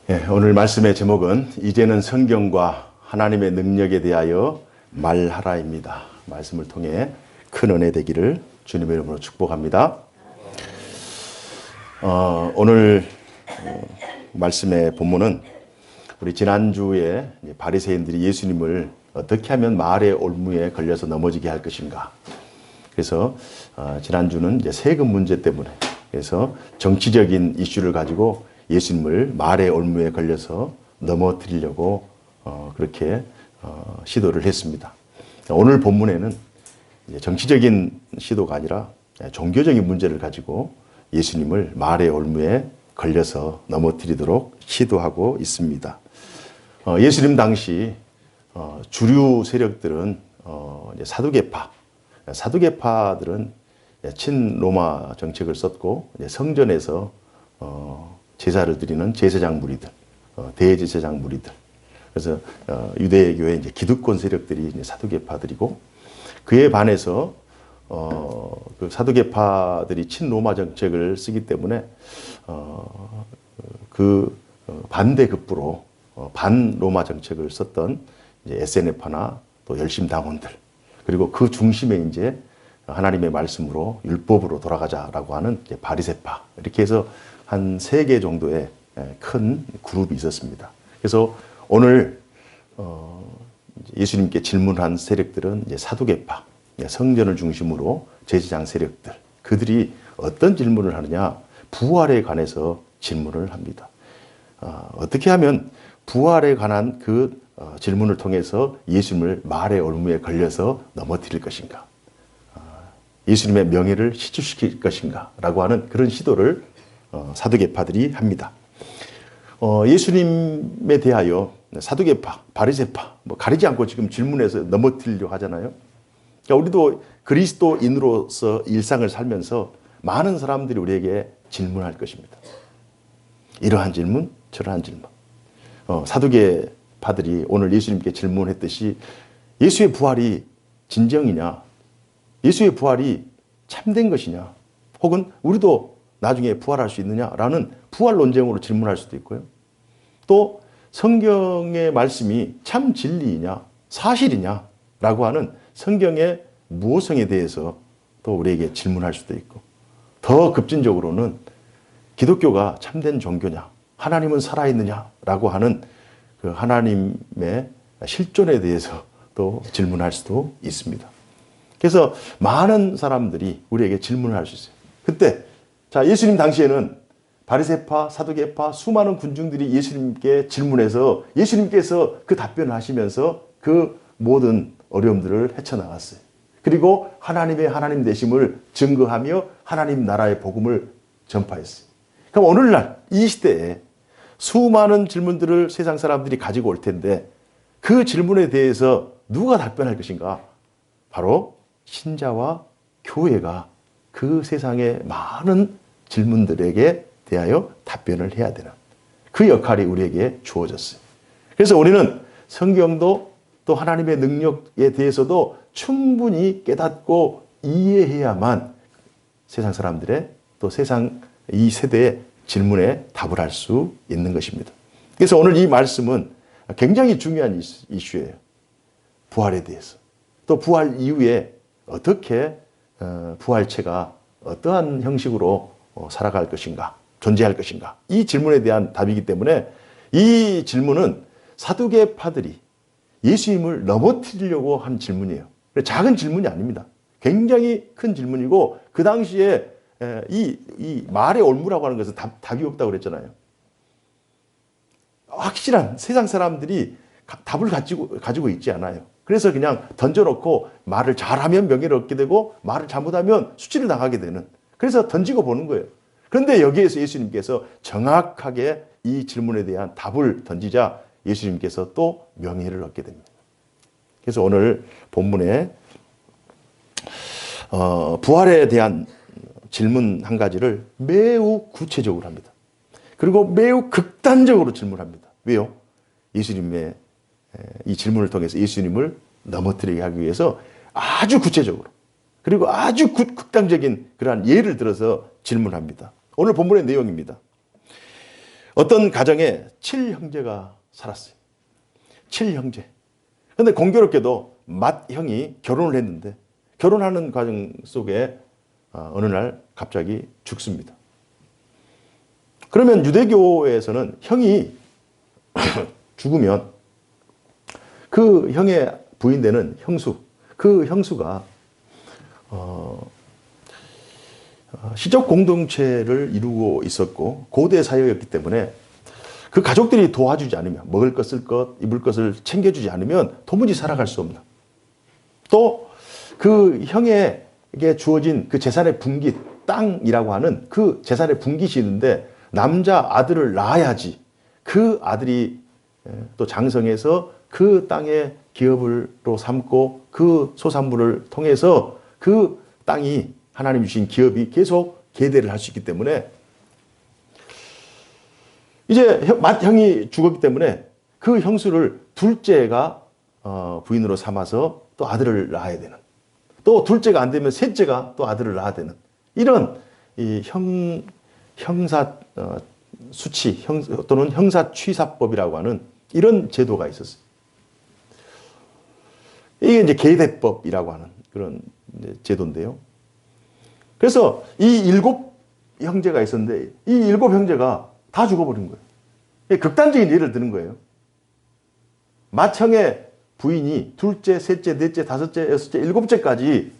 오늘 말씀의 제목은 이제는 성경과 하나님의 능력에 대하여 말하라입니다. 말씀을 통해 큰 은혜 되기를 주님의 이름으로 축복합니다. 오늘 말씀의 본문은 우리 지난주에 바리새인들이 예수님을 어떻게 하면 말의 올무에 걸려서 넘어지게 할 것인가. 그래서 지난주는 이제 세금 문제 때문에 그래서 정치적인 이슈를 가지고 예수님을 말의 올무에 걸려서 넘어뜨리려고 그렇게 시도를 했습니다. 오늘 본문에는 정치적인 시도가 아니라 종교적인 문제를 가지고 예수님을 말의 올무에 걸려서 넘어뜨리도록 시도하고 있습니다. 예수님 당시 주류 세력들은 사두개파들은 친로마 정책을 썼고 성전에서 제사를 드리는 제사장 무리들, 대제사장 무리들. 그래서 유대교의 이제 기득권 세력들이 이제 사두개파들이고 그에 반해서 그 사두개파들이 친로마 정책을 쓰기 때문에 그 반대급부로 반로마 정책을 썼던 이제 SNF나 또 열심당원들 그리고 그 중심에 이제 하나님의 말씀으로 율법으로 돌아가자라고 하는 이제 바리새파 이렇게 해서 한 3개 정도의 큰 그룹이 있었습니다. 그래서 오늘 예수님께 질문한 세력들은 이제 사두개파, 성전을 중심으로 제사장 세력들, 그들이 어떤 질문을 하느냐? 부활에 관해서 질문을 합니다. 어떻게 하면 부활에 관한 그 질문을 통해서 예수님을 말의 올무에 걸려서 넘어뜨릴 것인가? 예수님의 명예를 실추시킬 것인가? 라고 하는 그런 시도를 사두개파들이 합니다. 예수님에 대하여 사두개파, 바리새파 가리지 않고 지금 질문해서 넘어뜨리려고 하잖아요. 그러니까 우리도 그리스도인으로서 일상을 살면서 많은 사람들이 우리에게 질문할 것입니다. 이러한 질문, 저러한 질문. 사두개파들이 오늘 예수님께 질문했듯이 예수의 부활이 진정이냐? 예수의 부활이 참된 것이냐? 혹은 우리도 나중에 부활할 수 있느냐라는 부활 논쟁으로 질문할 수도 있고요. 또 성경의 말씀이 참 진리이냐, 사실이냐라고 하는 성경의 무호성에 대해서 또 우리에게 질문할 수도 있고 더 급진적으로는 기독교가 참된 종교냐, 하나님은 살아있느냐라고 하는 그 하나님의 실존에 대해서 또 질문할 수도 있습니다. 그래서 많은 사람들이 우리에게 질문을 할 수 있어요. 그때 예수님 당시에는 바리새파, 사두개파 수많은 군중들이 예수님께 질문해서 예수님께서 그 답변을 하시면서 그 모든 어려움들을 헤쳐나갔어요. 그리고 하나님의 하나님 되심을 증거하며 하나님 나라의 복음을 전파했어요. 그럼 오늘날 이 시대에 수많은 질문들을 세상 사람들이 가지고 올 텐데 그 질문에 대해서 누가 답변할 것인가? 바로 신자와 교회가 그 세상의 많은 질문들에게 대하여 답변을 해야 되는 그 역할이 우리에게 주어졌어요. 그래서 우리는 성경도 또 하나님의 능력에 대해서도 충분히 깨닫고 이해해야만 세상 사람들의 또 세상 이 세대의 질문에 답을 할 수 있는 것입니다. 그래서 오늘 이 말씀은 굉장히 중요한 이슈예요. 부활에 대해서. 또 부활 이후에 어떻게 부활체가 어떠한 형식으로 살아갈 것인가, 존재할 것인가. 이 질문에 대한 답이기 때문에 이 질문은 사두개파들이 예수님을 넘어뜨리려고 한 질문이에요. 작은 질문이 아닙니다. 굉장히 큰 질문이고 그 당시에 이 말의 올무라고 하는 것은 답이 없다고 그랬잖아요. 확실한 세상 사람들이 답을 가지고 있지 않아요. 그래서 그냥 던져놓고 말을 잘하면 명예를 얻게 되고 말을 잘못하면 수치를 당하게 되는 그래서 던지고 보는 거예요. 그런데 여기에서 예수님께서 정확하게 이 질문에 대한 답을 던지자 예수님께서 또 명예를 얻게 됩니다. 그래서 오늘 본문에 부활에 대한 질문 한 가지를 매우 구체적으로 합니다. 그리고 매우 극단적으로 질문합니다. 왜요? 예수님의 이 질문을 통해서 예수님을 넘어뜨리게 하기 위해서 아주 구체적으로 그리고 아주 극단적인 그러한 예를 들어서 질문합니다. 오늘 본문의 내용입니다. 어떤 가정에 7형제가 살았어요. 7형제. 근데 공교롭게도 맏형이 결혼을 했는데 결혼하는 과정 속에 어느 날 갑자기 죽습니다. 그러면 유대교에서는 형이 죽으면 그 형의 부인되는 형수, 그 형수가 시적 공동체를 이루고 있었고 고대 사회였기 때문에 그 가족들이 도와주지 않으면 먹을 것, 쓸 것, 입을 것을 챙겨주지 않으면 도무지 살아갈 수 없는 또 그 형에게 주어진 그 재산의 분깃, 땅이라고 하는 그 재산의 분깃이 있는데 남자 아들을 낳아야지 그 아들이 또 장성해서 그 땅의 기업으로 삼고 그 소산물을 통해서 그 땅이 하나님 주신 기업이 계속 계대를 할 수 있기 때문에 이제 맏형이 죽었기 때문에 그 형수를 둘째가 부인으로 삼아서 또 아들을 낳아야 되는 또 둘째가 안 되면 셋째가 또 아들을 낳아야 되는 이런 이 형사 수치 또는 형사 취사법이라고 하는 이런 제도가 있었어요. 이게 이제 계대법이라고 하는 그런 제도인데요. 그래서 이 7형제가 있었는데 이 7형제가 다 죽어버린 거예요. 극단적인 예를 드는 거예요. 맏형의 부인이 둘째, 셋째, 넷째, 다섯째, 여섯째, 7째까지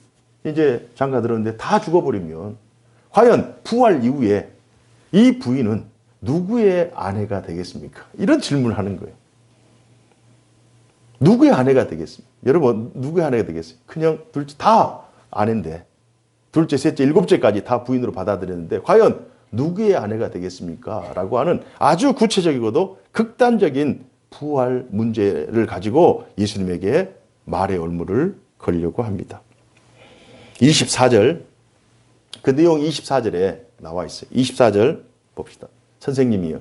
이제 장가들었는데 다 죽어버리면 과연 부활 이후에 이 부인은 누구의 아내가 되겠습니까? 이런 질문을 하는 거예요. 누구의 아내가 되겠습니까? 여러분, 누구의 아내가 되겠어요? 그냥 둘째 다 아내인데 둘째, 셋째, 7째까지 다 부인으로 받아들였는데 과연 누구의 아내가 되겠습니까? 라고 하는 아주 구체적이고도 극단적인 부활 문제를 가지고 예수님에게 말의 올무를 걸려고 합니다. 24절, 그 내용 24절에 나와 있어요. 24절 봅시다. 선생님이요.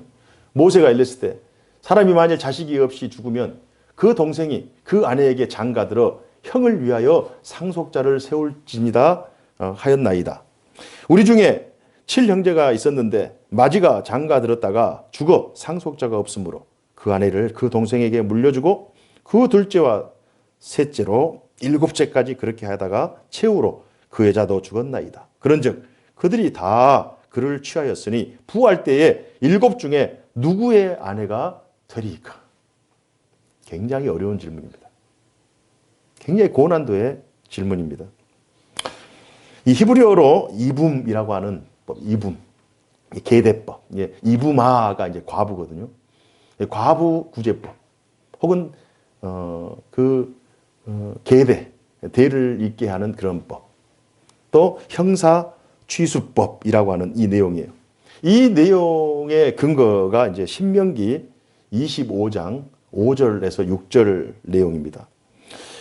모세가 일렀을 때 사람이 만일 자식이 없이 죽으면 그 동생이 그 아내에게 장가들어 형을 위하여 상속자를 세울지니다 하였나이다. 우리 중에 7형제가 있었는데 마지가 장가들었다가 죽어 상속자가 없으므로 그 아내를 그 동생에게 물려주고 그 둘째와 셋째로 7째까지 그렇게 하다가 최후로 그 여자도 죽었나이다. 그런즉 그들이 다 그를 취하였으니 부활 때에 7 중에 누구의 아내가 되리까? 굉장히 어려운 질문입니다. 굉장히 고난도의 질문입니다. 이 히브리어로 이붐이라고 하는 법, 이붐, 계대법, 이붐아가 이제 과부거든요. 과부 구제법, 혹은 계대, 대를 잇게 하는 그런 법, 또 형사 취수법이라고 하는 이 내용이에요. 이 내용의 근거가 이제 신명기 25장 5절에서 6절 내용입니다.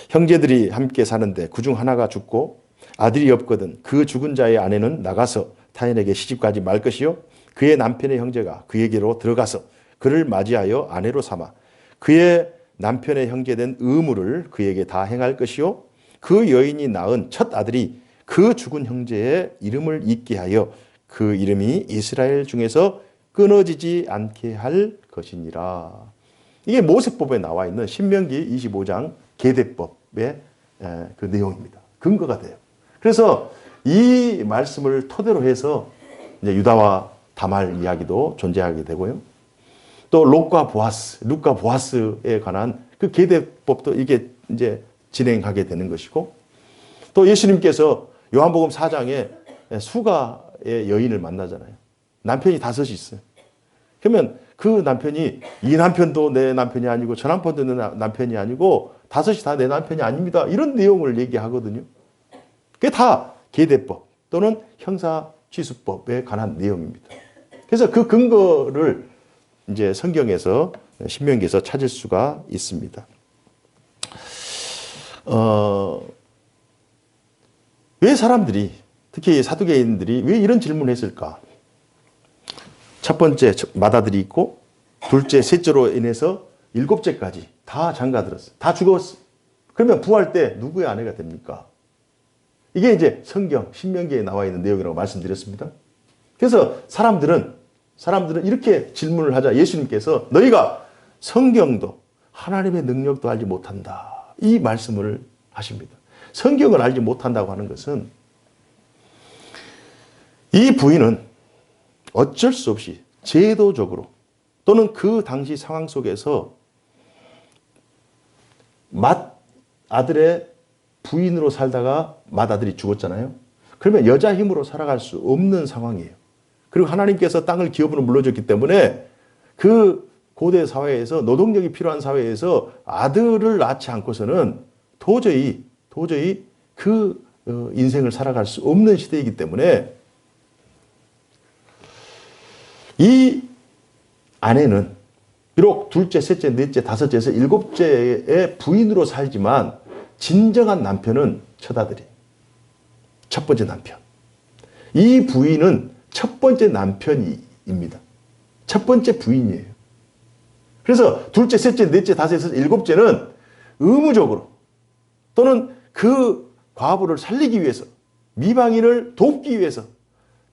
형제들이 함께 사는데 그중 하나가 죽고 아들이 없거든 그 죽은 자의 아내는 나가서 타인에게 시집가지 말 것이요 그의 남편의 형제가 그에게로 들어가서 그를 맞이하여 아내로 삼아 그의 남편의 형제된 의무를 그에게 다 행할 것이요 그 여인이 낳은 첫 아들이 그 죽은 형제의 이름을 잇게 하여 그 이름이 이스라엘 중에서 끊어지지 않게 할 것이니라. 이게 모세법에 나와 있는 신명기 25장 계대법의 그 내용입니다. 근거가 돼요. 그래서 이 말씀을 토대로 해서 이제 유다와 다말 이야기도 존재하게 되고요. 또 롯과 보아스에 관한 그 계대법도 이게 이제 진행하게 되는 것이고, 또 예수님께서 요한복음 4장에 수가의 여인을 만나잖아요. 남편이 5이 있어요. 그러면 그 남편이 이 남편도 내 남편이 아니고 저 남편도 내 남편이 아니고 5이 다 내 남편이 아닙니다. 이런 내용을 얘기하거든요. 그게 다 계대법 또는 형사취수법에 관한 내용입니다. 그래서 그 근거를 이제 성경에서 신명기에서 찾을 수가 있습니다. 왜 사람들이 특히 사두개인들이 왜 이런 질문을 했을까? 첫 번째 맏아들이 있고 둘째, 셋째로 인해서 7째까지 다 장가들었어. 다 죽었어. 그러면 부활 때 누구의 아내가 됩니까? 이게 이제 성경 신명기에 나와 있는 내용이라고 말씀드렸습니다. 그래서 사람들은 사람들은 이렇게 질문을 하자 예수님께서 너희가 성경도 하나님의 능력도 알지 못한다. 이 말씀을 하십니다. 성경을 알지 못한다고 하는 것은 이 부인은 어쩔 수 없이 제도적으로 또는 그 당시 상황 속에서 맏아들의 부인으로 살다가 맏아들이 죽었잖아요. 그러면 여자 힘으로 살아갈 수 없는 상황이에요. 그리고 하나님께서 땅을 기업으로 물려줬기 때문에 그 고대 사회에서 노동력이 필요한 사회에서 아들을 낳지 않고서는 도저히 그 인생을 살아갈 수 없는 시대이기 때문에 이 아내는 비록 둘째, 셋째, 넷째, 다섯째에서 일곱째의 부인으로 살지만 진정한 남편은 첫아들이에요. 첫 번째 남편. 이 부인은 첫 번째 남편입니다. 첫 번째 부인이에요. 그래서 둘째, 셋째, 넷째, 다섯에서 일곱째는 의무적으로 또는 그 과부를 살리기 위해서 미방인을 돕기 위해서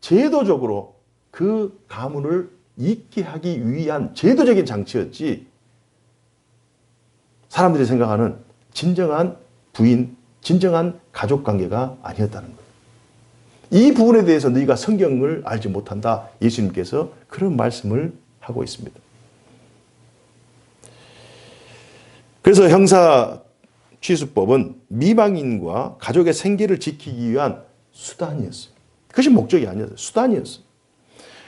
제도적으로 그 가문을 잇게 하기 위한 제도적인 장치였지 사람들이 생각하는 진정한 부인, 진정한 가족관계가 아니었다는 거예요. 이 부분에 대해서 너희가 성경을 알지 못한다. 예수님께서 그런 말씀을 하고 있습니다. 그래서 형사취수법은 미방인과 가족의 생계를 지키기 위한 수단이었어요. 그것이 목적이 아니었어요. 수단이었어요.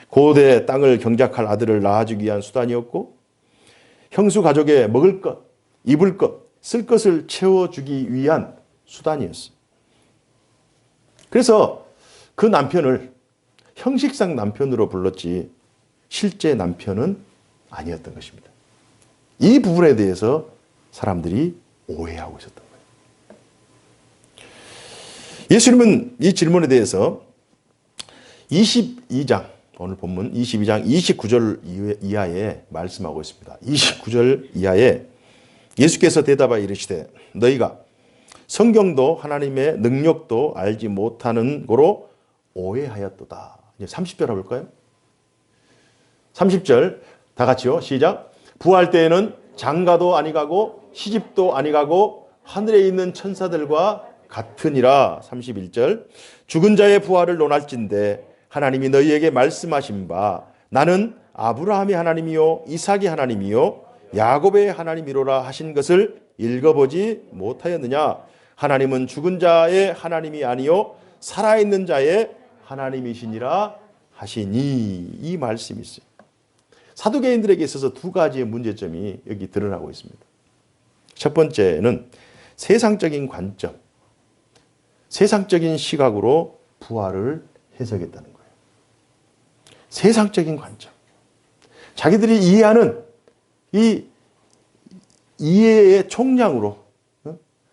고대 땅을 경작할 아들을 낳아주기 위한 수단이었고 형수 가족의 먹을 것, 입을 것, 쓸 것을 채워주기 위한 수단이었어요. 그래서 그 남편을 형식상 남편으로 불렀지 실제 남편은 아니었던 것입니다. 이 부분에 대해서 사람들이 오해하고 있었던 거예요. 예수님은 이 질문에 대해서 22장, 오늘 본문 22장 29절 이하에 말씀하고 있습니다. 29절 이하에 예수께서 대답하여 이르시되 너희가 성경도 하나님의 능력도 알지 못하는 거로 오해하였도다. 이제 30절 해볼까요? 30절 다 같이요. 시작. 부활 때에는 장가도 아니가고 시집도 아니가고 하늘에 있는 천사들과 같으니라. 31절 죽은 자의 부활을 논할진대 하나님이 너희에게 말씀하신 바 나는 아브라함의 하나님이요 이삭의 하나님이요 야곱의 하나님이로라 하신 것을 읽어보지 못하였느냐. 하나님은 죽은 자의 하나님이 아니요 살아있는 자의 하나님이시니라 하시니. 이 말씀이 있어요. 사두개인들에게 있어서 두 가지의 문제점이 여기 드러나고 있습니다. 첫 번째는 세상적인 관점, 세상적인 시각으로 부활을 해석했다는 거예요. 세상적인 관점. 자기들이 이해하는 이 이해의 총량으로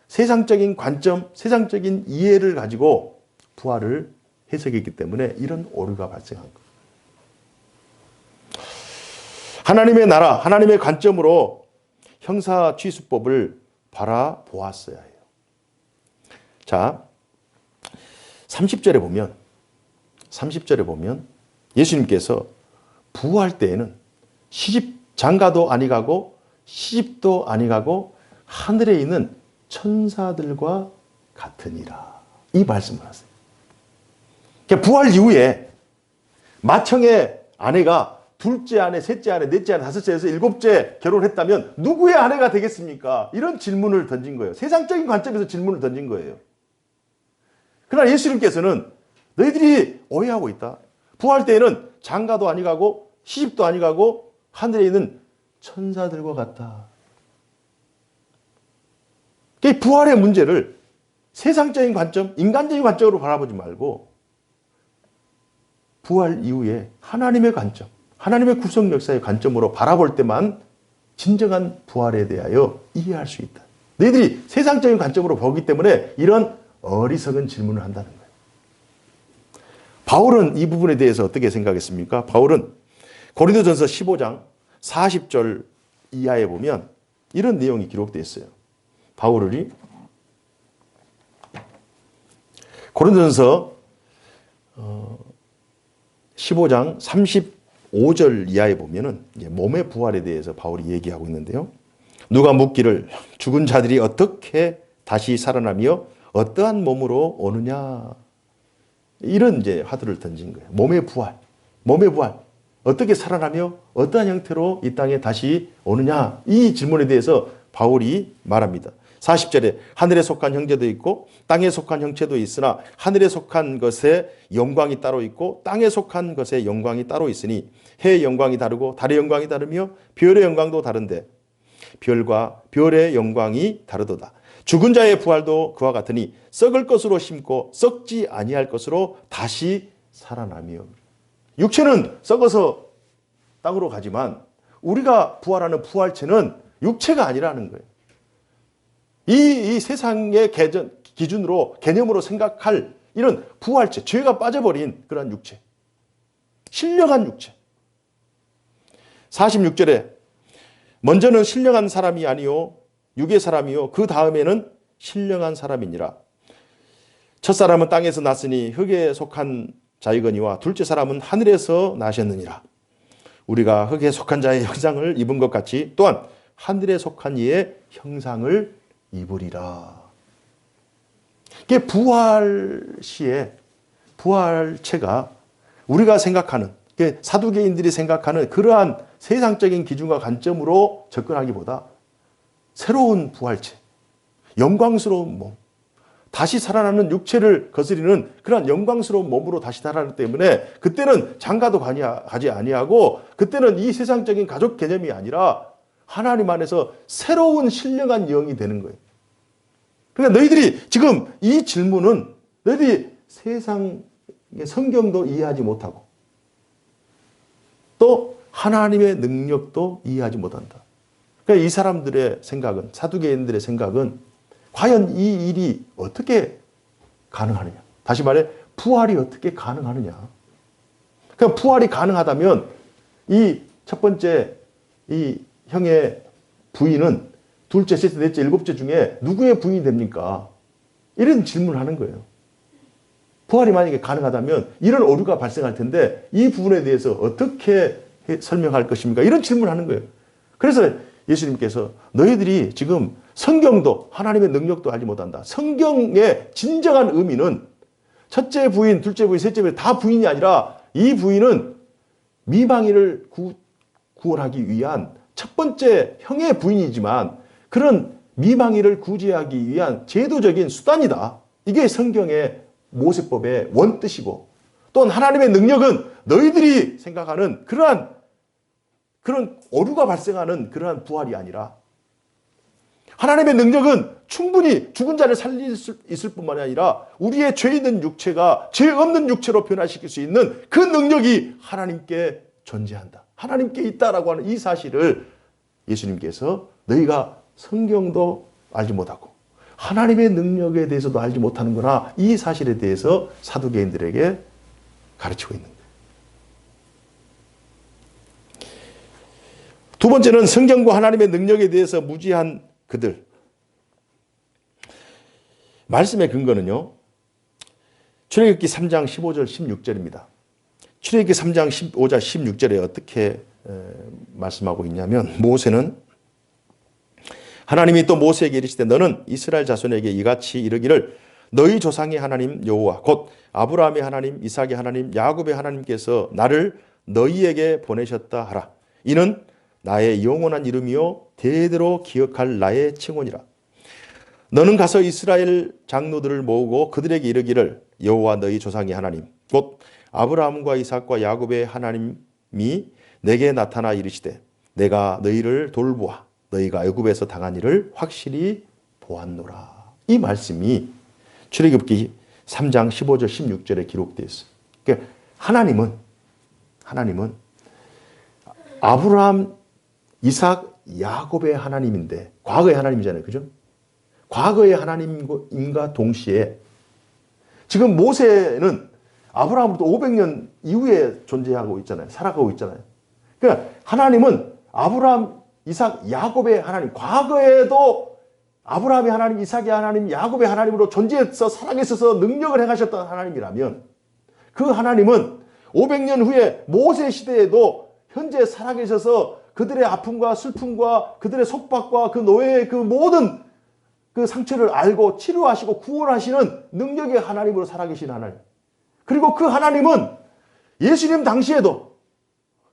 세상적인 관점, 세상적인 이해를 가지고 부활을 해석했기 때문에 이런 오류가 발생한 거예요. 하나님의 나라, 하나님의 관점으로 형사취수법을 바라보았어야 해요. 자, 30절에 보면 예수님께서 부활 때에는 장가도 아니가고 시집도 아니가고 하늘에 있는 천사들과 같으니라. 이 말씀을 하세요. 그러니까 부활 이후에 마청의 아내가 둘째 아내, 셋째 아내, 넷째 아내, 다섯째에서 일곱째 결혼했다면 누구의 아내가 되겠습니까? 이런 질문을 던진 거예요. 세상적인 관점에서 질문을 던진 거예요. 그러나 예수님께서는 너희들이 오해하고 있다. 부활 때에는 장가도 아니가고 시집도 아니가고 하늘에 있는 천사들과 같다. 부활의 문제를 세상적인 관점, 인간적인 관점으로 바라보지 말고 부활 이후에 하나님의 관점, 하나님의 구속 역사의 관점으로 바라볼 때만 진정한 부활에 대하여 이해할 수 있다. 너희들이 세상적인 관점으로 보기 때문에 이런 어리석은 질문을 한다는 거예요. 바울은 이 부분에 대해서 어떻게 생각했습니까? 바울은 고린도전서 15장 40절 이하에 보면 이런 내용이 기록되어 있어요. 바울이 고린도전서 15장 5절 이하에 보면은 몸의 부활에 대해서 바울이 얘기하고 있는데요. 누가 묻기를 죽은 자들이 어떻게 다시 살아나며 어떠한 몸으로 오느냐. 이런 이제 화두를 던진 거예요. 몸의 부활. 몸의 부활. 어떻게 살아나며 어떠한 형태로 이 땅에 다시 오느냐. 이 질문에 대해서 바울이 말합니다. 40절에 하늘에 속한 형제도 있고 땅에 속한 형체도 있으나 하늘에 속한 것에 영광이 따로 있고 땅에 속한 것에 영광이 따로 있으니 해의 영광이 다르고 달의 영광이 다르며 별의 영광도 다른데 별과 별의 영광이 다르도다. 죽은 자의 부활도 그와 같으니 썩을 것으로 심고 썩지 아니할 것으로 다시 살아나며. 육체는 썩어서 땅으로 가지만 우리가 부활하는 부활체는 육체가 아니라는 거예요. 이 세상의 기준으로 개념으로 생각할 이런 부활체, 죄가 빠져버린 그런 육체, 신령한 육체. 46절에 먼저는 신령한 사람이 아니요 육의 사람이요 그 다음에는 신령한 사람이니라. 첫사람은 땅에서 났으니 흙에 속한 자이거니와 둘째 사람은 하늘에서 나셨느니라. 우리가 흙에 속한 자의 형상을 입은 것 같이 또한 하늘에 속한 이의 형상을 입으리라. 이게 부활 시에 부활체가 우리가 생각하는 사두개인들이 생각하는 그러한 세상적인 기준과 관점으로 접근하기보다 새로운 부활체, 영광스러운 몸, 다시 살아나는 육체를 거스리는 그러한 영광스러운 몸으로 다시 살아나기 때문에 그때는 장가도 가지 아니하고 그때는 이 세상적인 가족 개념이 아니라 하나님 안에서 새로운 신령한 영이 되는 거예요. 그러니까 너희들이 지금 이 질문은 너희들이 세상의 성경도 이해하지 못하고 또 하나님의 능력도 이해하지 못한다. 그러니까 이 사람들의 생각은, 사두개인들의 생각은 과연 이 일이 어떻게 가능하느냐. 다시 말해 부활이 어떻게 가능하느냐. 그러니까 부활이 가능하다면 이 첫 번째 이 형의 부인은 둘째, 셋째, 넷째, 일곱째 중에 누구의 부인이 됩니까? 이런 질문을 하는 거예요. 부활이 만약에 가능하다면 이런 오류가 발생할 텐데 이 부분에 대해서 어떻게 설명할 것입니까? 이런 질문을 하는 거예요. 그래서 예수님께서 너희들이 지금 성경도 하나님의 능력도 알지 못한다. 성경의 진정한 의미는 첫째 부인, 둘째 부인, 셋째 부인 다 부인이 아니라 이 부인은 미망인을 구원하기 위한 첫 번째 형의 부인이지만 그런 미망인을 구제하기 위한 제도적인 수단이다. 이게 성경의 모세법의 원뜻이고 또한 하나님의 능력은 너희들이 생각하는 그런 오류가 발생하는 그러한 부활이 아니라 하나님의 능력은 충분히 죽은 자를 살릴 수 있을 뿐만이 아니라 우리의 죄 있는 육체가 죄 없는 육체로 변화시킬 수 있는 그 능력이 하나님께 존재한다. 하나님께 있다라고 하는 이 사실을 예수님께서 너희가 성경도 알지 못하고 하나님의 능력에 대해서도 알지 못하는구나. 이 사실에 대해서 사두개인들에게 가르치고 있는 거예요. 두 번째는 성경과 하나님의 능력에 대해서 무지한 그들. 말씀의 근거는요. 출애굽기 3장 15절 16절입니다. 출애굽기 3장 15절 16절에 어떻게 말씀하고 있냐면 모세는 하나님이 또 모세에게 이르시되 너는 이스라엘 자손에게 이같이 이르기를 너희 조상의 하나님 여호와 곧 아브라함의 하나님 이삭의 하나님 야곱의 하나님께서 나를 너희에게 보내셨다 하라. 이는 나의 영원한 이름이요 대대로 기억할 나의 칭호니라. 너는 가서 이스라엘 장로들을 모으고 그들에게 이르기를 여호와 너희 조상의 하나님 곧 아브라함과 이삭과 야곱의 하나님이 내게 나타나 이르시되 내가 너희를 돌보아 너희가 애굽에서 당한 일을 확실히 보았노라. 이 말씀이 출애굽기 3장 15절 16절에 기록되어 있어요. 그러니까 하나님은 아브라함, 이삭, 야곱의 하나님인데 과거의 하나님이잖아요. 그죠? 과거의 하나님과 동시에 지금 모세는 아브라함으로부터 500년 이후에 존재하고 있잖아요. 살아가고 있잖아요. 그러니까 하나님은 아브라함, 이삭, 야곱의 하나님, 과거에도 아브라함의 하나님, 이삭의 하나님, 야곱의 하나님으로 존재해서 살아계셔서 능력을 행하셨던 하나님이라면 그 하나님은 500년 후에 모세 시대에도 현재 살아계셔서 그들의 아픔과 슬픔과 그들의 속박과 그 노예의 그 모든 그 상처를 알고 치료하시고 구원하시는 능력의 하나님으로 살아계신 하나님. 그리고 그 하나님은 예수님 당시에도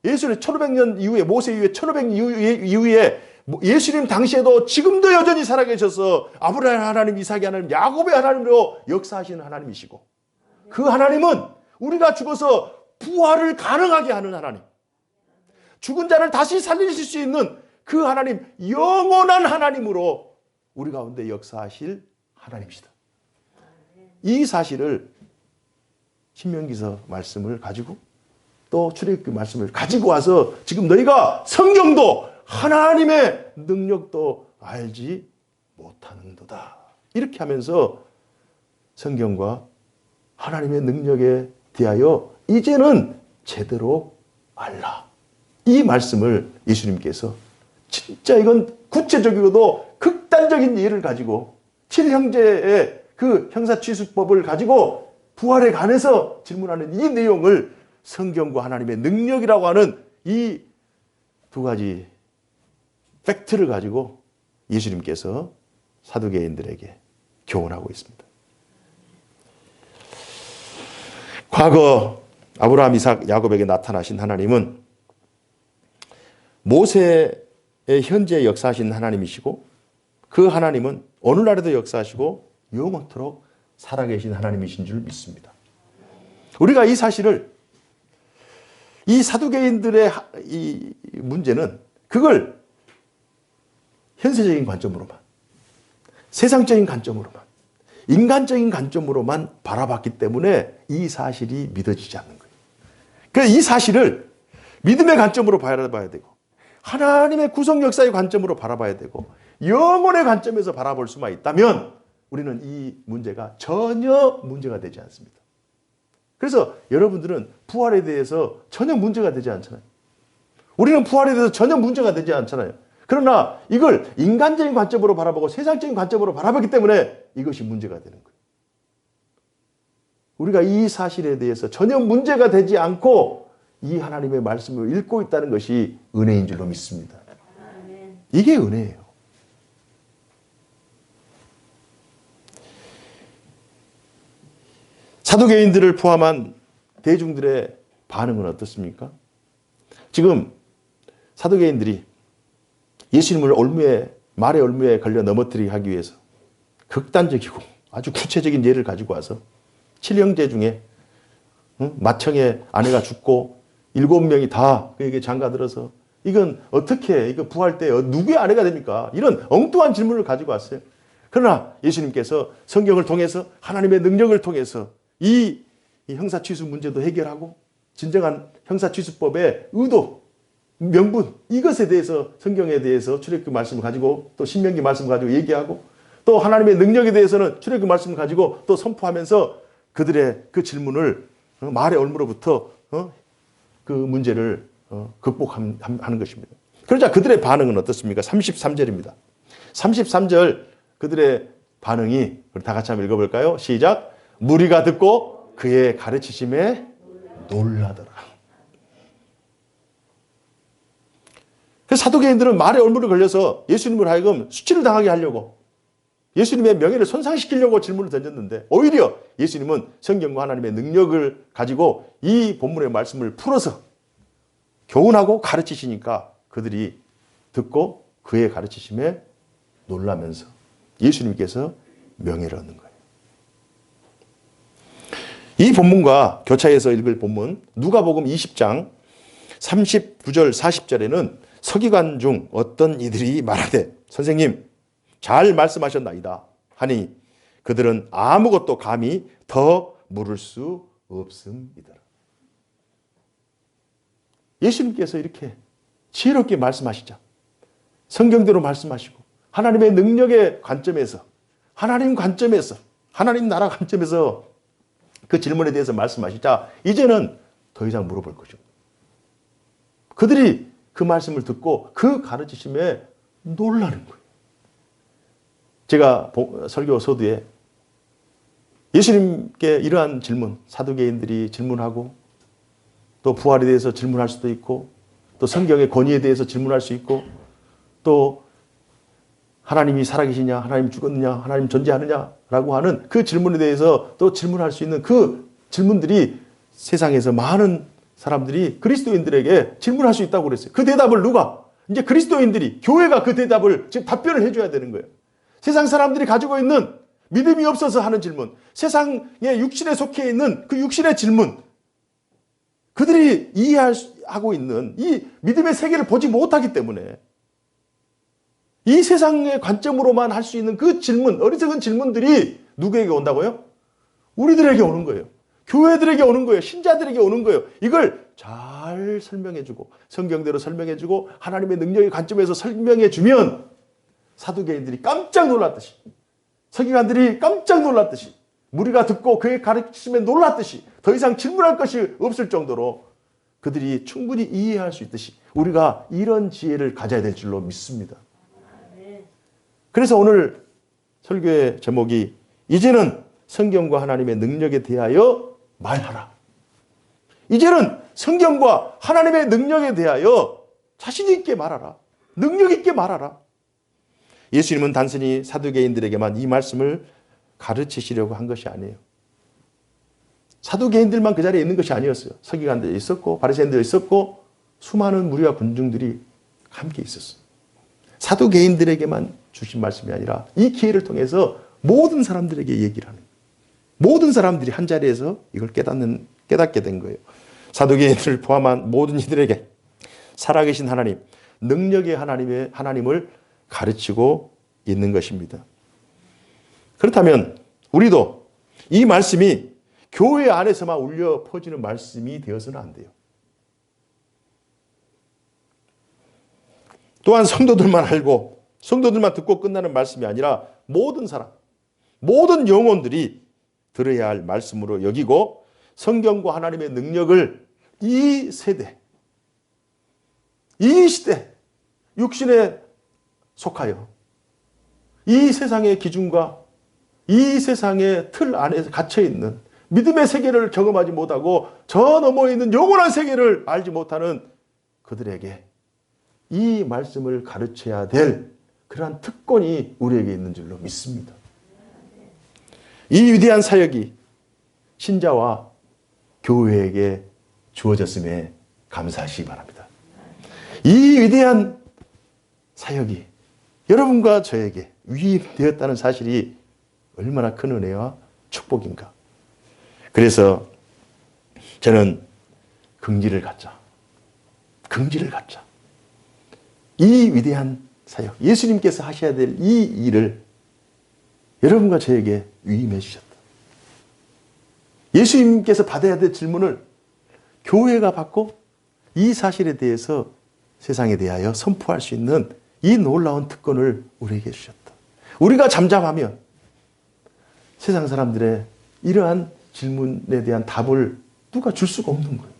예수님 1500년 이후에 모세 이후에 1500년 이후에 예수님 당시에도 지금도 여전히 살아계셔서 아브라함 하나님, 이삭의 하나님, 야곱의 하나님으로 역사하시는 하나님이시고 그 하나님은 우리가 죽어서 부활을 가능하게 하는 하나님, 죽은 자를 다시 살리실 수 있는 그 하나님, 영원한 하나님으로 우리 가운데 역사하실 하나님이시다. 이 사실을 신명기서 말씀을 가지고 또 출애굽기 말씀을 가지고 와서 지금 너희가 성경도 하나님의 능력도 알지 못하는도다. 이렇게 하면서 성경과 하나님의 능력에 대하여 이제는 제대로 알라. 이 말씀을 예수님께서 진짜 이건 구체적이고도 극단적인 예를 가지고 7형제의 그 형사취수법을 가지고 부활에 관해서 질문하는 이 내용을 성경과 하나님의 능력이라고 하는 이 두 가지 팩트를 가지고 예수님께서 사두개인들에게 교훈하고 있습니다. 과거 아브라함, 이삭, 야곱에게 나타나신 하나님은 모세의 현재 역사하신 하나님이시고 그 하나님은 오늘날에도 역사하시고 영원토록 살아계신 하나님이신 줄 믿습니다. 우리가 이 사실을 이 사두개인들의 이 문제는 그걸 현세적인 관점으로만, 세상적인 관점으로만, 인간적인 관점으로만 바라봤기 때문에 이 사실이 믿어지지 않는 거예요. 그래서 이 사실을 믿음의 관점으로 바라봐야 되고 하나님의 구속 역사의 관점으로 바라봐야 되고 영혼의 관점에서 바라볼 수만 있다면 우리는 이 문제가 전혀 문제가 되지 않습니다. 그래서 여러분들은 부활에 대해서 전혀 문제가 되지 않잖아요. 우리는 부활에 대해서 전혀 문제가 되지 않잖아요. 그러나 이걸 인간적인 관점으로 바라보고 세상적인 관점으로 바라보기 때문에 이것이 문제가 되는 거예요. 우리가 이 사실에 대해서 전혀 문제가 되지 않고 이 하나님의 말씀을 읽고 있다는 것이 은혜인 줄로 믿습니다. 이게 은혜예요. 사두개인들을 포함한 대중들의 반응은 어떻습니까? 지금 사두개인들이 예수님을 말의 올무에 걸려 넘어뜨리게 하기 위해서 극단적이고 아주 구체적인 예를 가지고 와서 7형제 중에 맏형의 아내가 죽고 7명이 다 그에게 장가들어서 이건 어떻게 이거 부활 때 누구의 아내가 됩니까? 이런 엉뚱한 질문을 가지고 왔어요. 그러나 예수님께서 성경을 통해서 하나님의 능력을 통해서 이 형사취수 문제도 해결하고 진정한 형사취수법의 의도, 명분 이것에 대해서 성경에 대해서 출애굽기 말씀을 가지고 또 신명기 말씀을 가지고 얘기하고 또 하나님의 능력에 대해서는 출애굽기 말씀을 가지고 또 선포하면서 그들의 그 질문을 말의 올무로부터 그 문제를 극복하는 것입니다. 그러자 그들의 반응은 어떻습니까? 33절입니다. 33절 그들의 반응이 다 같이 한번 읽어볼까요? 시작. 무리가 듣고 그의 가르치심에 놀라더라. 그래서 사두개인들은 말의 올무를 걸려서 예수님을 하여금 수치를 당하게 하려고 예수님의 명예를 손상시키려고 질문을 던졌는데 오히려 예수님은 성경과 하나님의 능력을 가지고 이 본문의 말씀을 풀어서 교훈하고 가르치시니까 그들이 듣고 그의 가르치심에 놀라면서 예수님께서 명예를 얻는 거예요. 이 본문과 교차해서 읽을 본문 누가복음 20장 39절 40절에는 서기관 중 어떤 이들이 말하되 선생님 잘 말씀하셨나이다 하니 그들은 아무것도 감히 더 물을 수 없음이더라. 예수님께서 이렇게 지혜롭게 말씀하시자 성경대로 말씀하시고 하나님의 능력의 관점에서 하나님 관점에서 하나님 나라 관점에서 그 질문에 대해서 말씀하시자 이제는 더 이상 물어볼 것입니다. 그들이 그 말씀을 듣고 그 가르치심에 놀라는 거예요. 제가 설교 서두에 예수님께 이러한 질문, 사두개인들이 질문하고 또 부활에 대해서 질문할 수도 있고 또 성경의 권위에 대해서 질문할 수 있고, 또 하나님이 살아계시냐, 하나님 죽었느냐, 하나님 존재하느냐라고 하는 그 질문에 대해서 또 질문할 수 있는 그 질문들이 세상에서 많은 사람들이 그리스도인들에게 질문할 수 있다고 그랬어요. 그 대답을 누가? 이제 그리스도인들이, 교회가 그 대답을 지금 답변을 해줘야 되는 거예요. 세상 사람들이 가지고 있는 믿음이 없어서 하는 질문, 세상의 육신에 속해 있는 그 육신의 질문, 그들이 이해하고 있는 이 믿음의 세계를 보지 못하기 때문에 이 세상의 관점으로만 할 수 있는 그 질문, 어리석은 질문들이 누구에게 온다고요? 우리들에게 오는 거예요. 교회들에게 오는 거예요. 신자들에게 오는 거예요. 이걸 잘 설명해주고 성경대로 설명해주고 하나님의 능력의 관점에서 설명해주면 사두개인들이 깜짝 놀랐듯이, 서기관들이 깜짝 놀랐듯이, 무리가 듣고 그의 가르침에 놀랐듯이 더 이상 질문할 것이 없을 정도로 그들이 충분히 이해할 수 있듯이 우리가 이런 지혜를 가져야 될 줄로 믿습니다. 그래서 오늘 설교의 제목이 이제는 성경과 하나님의 능력에 대하여 말하라. 이제는 성경과 하나님의 능력에 대하여 자신 있게 말하라. 능력 있게 말하라. 예수님은 단순히 사두개인들에게만 이 말씀을 가르치시려고 한 것이 아니에요. 사두개인들만 그 자리에 있는 것이 아니었어요. 서기관들이 있었고 바리새인들이 있었고 수많은 무리와 군중들이 함께 있었어요. 사두개인들에게만 주신 말씀이 아니라 이 기회를 통해서 모든 사람들에게 얘기를 하는 거예요. 모든 사람들이 한 자리에서 이걸 깨닫게 된 거예요. 사두개인들을 포함한 모든 이들에게 살아계신 하나님, 능력의 하나님을 가르치고 있는 것입니다. 그렇다면 우리도 이 말씀이 교회 안에서만 울려 퍼지는 말씀이 되어서는 안 돼요. 또한 성도들만 알고 성도들만 듣고 끝나는 말씀이 아니라 모든 사람, 모든 영혼들이 들어야 할 말씀으로 여기고 성경과 하나님의 능력을 이 세대, 이 시대, 육신에 속하여 이 세상의 기준과 이 세상의 틀 안에서 갇혀있는 믿음의 세계를 경험하지 못하고 저 너머에 있는 영원한 세계를 알지 못하는 그들에게 이 말씀을 가르쳐야 될 그러한 특권이 우리에게 있는 줄로 믿습니다. 이 위대한 사역이 신자와 교회에게 주어졌음에 감사하시기 바랍니다. 이 위대한 사역이 여러분과 저에게 위임되었다는 사실이 얼마나 큰 은혜와 축복인가. 그래서 저는 긍지를 갖자. 이 위대한 사역, 예수님께서 하셔야 될 이 일을 여러분과 저에게 위임해 주셨다. 예수님께서 받아야 될 질문을 교회가 받고 이 사실에 대해서 세상에 대하여 선포할 수 있는 이 놀라운 특권을 우리에게 주셨다. 우리가 잠잠하면 세상 사람들의 이러한 질문에 대한 답을 누가 줄 수가 없는 거예요.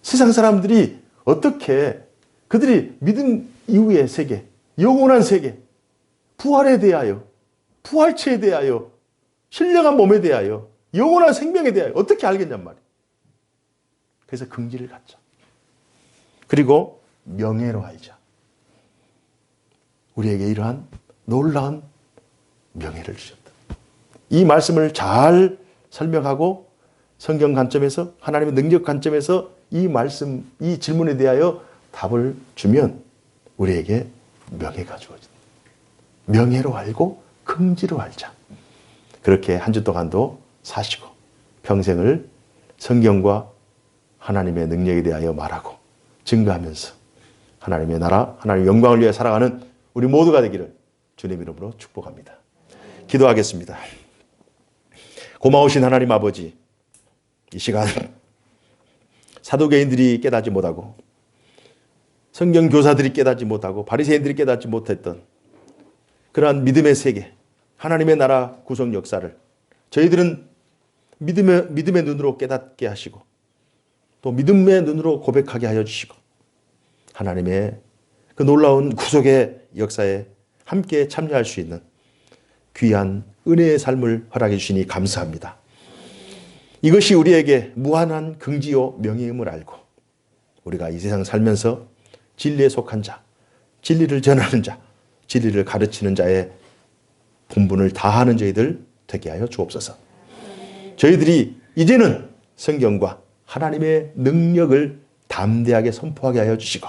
세상 사람들이 어떻게 그들이 믿음 이후의 세계, 영원한 세계, 부활에 대하여, 부활체에 대하여, 신령한 몸에 대하여, 영원한 생명에 대하여 어떻게 알겠냔 말이에요. 그래서 긍지를 갖자. 그리고 명예로 알자. 우리에게 이러한 놀라운 명예를 주셨다. 이 말씀을 잘 설명하고 성경 관점에서 하나님의 능력 관점에서 이 말씀, 이 질문에 대하여 답을 주면 우리에게 명예가 주어진다. 명예로 알고 긍지로 알자. 그렇게 한 주 동안도 사시고 평생을 성경과 하나님의 능력에 대하여 말하고 증거하면서 하나님의 나라, 하나님의 영광을 위해 살아가는 우리 모두가 되기를 주님 이름으로 축복합니다. 기도하겠습니다. 고마우신 하나님 아버지, 이 시간 사두개인들이 깨닫지 못하고 성경 교사들이 깨닫지 못하고 바리새인들이 깨닫지 못했던 그러한 믿음의 세계, 하나님의 나라 구성 역사를 저희들은 믿음의 눈으로 깨닫게 하시고 또 믿음의 눈으로 고백하게 하여 주시고 하나님의 그 놀라운 구속의 역사에 함께 참여할 수 있는 귀한 은혜의 삶을 허락해 주시니 감사합니다. 이것이 우리에게 무한한 긍지요 명예임을 알고 우리가 이 세상 살면서 진리에 속한 자, 진리를 전하는 자, 진리를 가르치는 자의 본분을 다하는 저희들 되게 하여 주옵소서. 저희들이 이제는 성경과 하나님의 능력을 담대하게 선포하게 하여 주시고,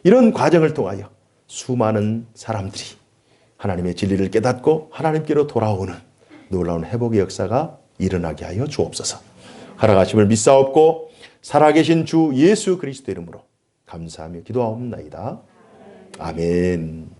이런 과정을 통하여 수많은 사람들이 하나님의 진리를 깨닫고 하나님께로 돌아오는 놀라운 회복의 역사가 일어나게 하여 주옵소서. 허락하심을 믿사옵고 살아계신 주 예수 그리스도 이름으로 감사하며 기도하옵나이다. 아멘.